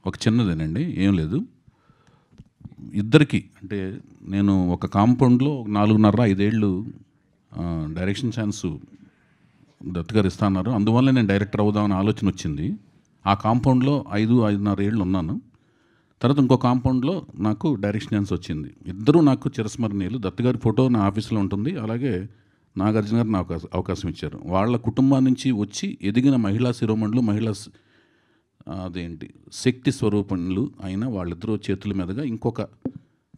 ఒక చిన్నదేనండి, ఏం లేదు. ఇద్దరికి అంటే నేను ఒక కాంపౌండ్లో 4.5 ఏళ్ళు డైరెక్షన్ ఛాన్స్ దత్ గారు ఇస్తా అన్నారు. అందువల్ల నేను డైరెక్టర్ అవుదామని ఆలోచన వచ్చింది. ఆ కాంపౌండ్లో 5.5 ఏళ్ళు ఉన్నాను. తర్వాత ఇంకో కాంపౌండ్లో నాకు డైరెక్షన్ ఛాన్స్ వచ్చింది. ఇద్దరూ నాకు చిరస్మరణీయులు. దత్ గారి ఫోటో నా ఆఫీస్లో ఉంటుంది. అలాగే నాగార్జున గారు నాకు అవకాశం ఇచ్చారు. వాళ్ళ కుటుంబం నుంచి వచ్చి ఎదిగిన మహిళా శిరోమణులు, అదేంటి శక్తి స్వరూపణులు అయిన వాళ్ళిద్దరూ చేతుల మీదుగా ఇంకొక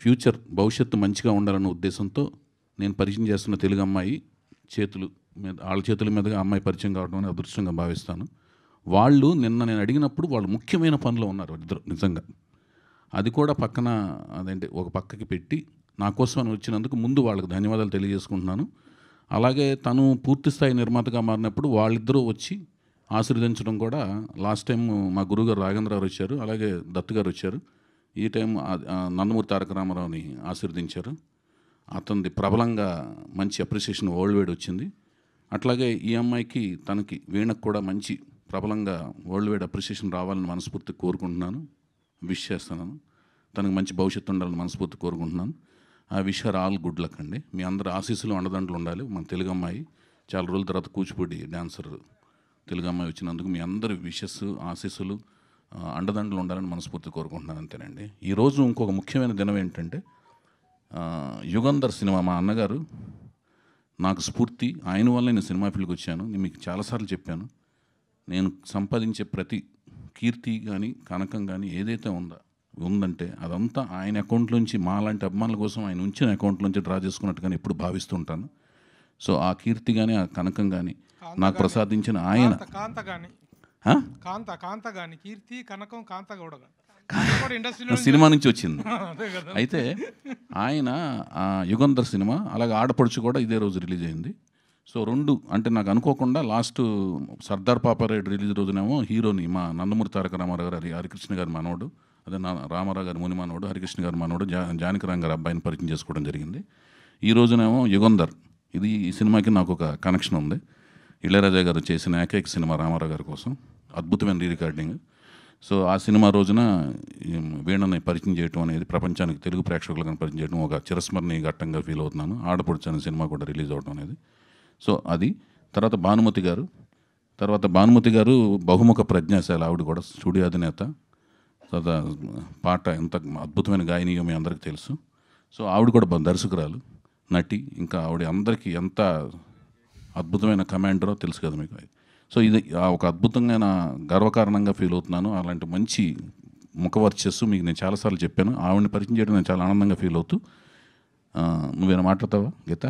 ఫ్యూచర్ భవిష్యత్తు మంచిగా ఉండాలన్న ఉద్దేశంతో నేను పరిచయం చేస్తున్న తెలుగు అమ్మాయి వాళ్ళ చేతుల మీదుగా అమ్మాయి పరిచయం కావడం అని అదృష్టంగా భావిస్తాను. వాళ్ళు నిన్న నేను అడిగినప్పుడు వాళ్ళు ముఖ్యమైన పనిలో ఉన్నారు ఇద్దరు నిజంగా. అది కూడా పక్కన ఒక పక్కకి పెట్టి నా కోసం అని వచ్చినందుకు ముందు వాళ్ళకి ధన్యవాదాలు తెలియజేసుకుంటున్నాను. అలాగే తను పూర్తిస్థాయి నిర్మాతగా మారినప్పుడు వాళ్ళిద్దరూ వచ్చి ఆశీర్వదించడం కూడా. లాస్ట్ టైం మా గురువుగారు రాఘవేంద్ర గారు వచ్చారు, అలాగే దత్ గారు వచ్చారు. ఈ టైం నందమూరి తారక రామారావుని ఆశీర్వదించారు. అతనిది ప్రబలంగా మంచి అప్రిసియేషన్ వరల్డ్ వైడ్ వచ్చింది. అట్లాగే ఈ అమ్మాయికి తనకి వీణకు కూడా మంచి ప్రబలంగా వరల్డ్ వైడ్ అప్రిసియేషన్ రావాలని మనస్ఫూర్తిగా కోరుకుంటున్నాను, విష్ చేస్తున్నాను. తనకు మంచి భవిష్యత్తు ఉండాలని మనస్ఫూర్తిగా కోరుకుంటున్నాను. ఆ wish her all good luck అండి. మీ అందరు ఆశీస్సులు అండదండలు ఉండాలి. మన తెలుగు అమ్మాయి చాలా రోజుల తర్వాత కూచిపూడి డాన్సర్ తెలుగు అమ్మాయి వచ్చినందుకు మీ అందరి విషెస్, ఆశీస్సులు, అండదండలు ఉండాలని మనస్ఫూర్తి కోరుకుంటున్నాను. అంతేనండి. ఈరోజు ఇంకొక ముఖ్యమైన దినం ఏంటంటే యుగంధర్ సినిమా. మా అన్నగారు నాకు స్ఫూర్తి. ఆయన వల్ల నేను సినిమా ఫీల్డ్కి వచ్చాను. నేను మీకు చాలాసార్లు చెప్పాను, నేను సంపాదించే ప్రతి కీర్తి కానీ కనకం కానీ ఏదైతే ఉందంటే అదంతా ఆయన అకౌంట్లోంచి, మా లాంటి అభిమానుల కోసం ఆయన ఉంచిన అకౌంట్లోంచి డ్రా చేసుకున్నట్టుగానే ఎప్పుడు భావిస్తూ ఉంటాను. సో ఆ కీర్తి కానీ ఆ కనకం కానీ నాకు ప్రసాదించిన ఆయన కీర్తి కనకం సినిమా నుంచి వచ్చింది. అయితే ఆయన యుగంధర్ సినిమా, అలాగే ఆడపడుచు కూడా ఇదే రోజు రిలీజ్ అయింది. సో రెండు అంటే నాకు అనుకోకుండా లాస్ట్ సర్దార్ పాపారాయుడు రిలీజ్ రోజునేమో హీరోని మా నందమూరి తారక రామారావు గారు, హరికృష్ణ గారి మనోడు, అదే రామారావు గారి ముని మనోడు, హరికృష్ణ గారి మనోడు జానకిరామ్ గారి అబ్బాయిని పరిచయం చేసుకోవడం జరిగింది. ఈ రోజునేమో యుగంధర్. ఈ సినిమాకి నాకు ఒక కనెక్షన్ ఉంది. ఇళయరాజా గారు చేసిన ఏకైక సినిమా రామారావు గారి కోసం, అద్భుతమైన రీ రికార్డింగ్. సో ఆ సినిమా రోజున వీణని పరిచయం చేయడం అనేది ప్రపంచానికి, తెలుగు ప్రేక్షకులకు పరిచయం చేయడం ఒక చిరస్మరణీయ ఘట్టంగా ఫీల్ అవుతున్నాను. ఆడపడుచు అనే సినిమా కూడా రిలీజ్ అవడం అనేది. సో అది. తర్వాత భానుమతి గారు బహుముఖ ప్రజ్ఞాశాలి. ఆవిడ కూడా స్టూడియో అధినేత. తర్వాత పాట ఎంత అద్భుతమైన గాయనియో మీ అందరికీ తెలుసు. సో ఆవిడ కూడా దర్శకురాలు, నటి. ఇంకా ఆవిడ అందరికీ ఎంత అద్భుతమైన కమాండరో తెలుసు కదా మీకు. సో ఇది ఒక అద్భుతంగా గర్వకారణంగా ఫీల్ అవుతున్నాను. అలాంటి మంచి ముఖవర్చస్సు మీకు నేను చాలాసార్లు చెప్పాను. ఆవిడని పరిచయం చేయడం నేను చాలా ఆనందంగా ఫీల్ అవుతూ. నువ్వేనా మాట్లాడతావా గీత?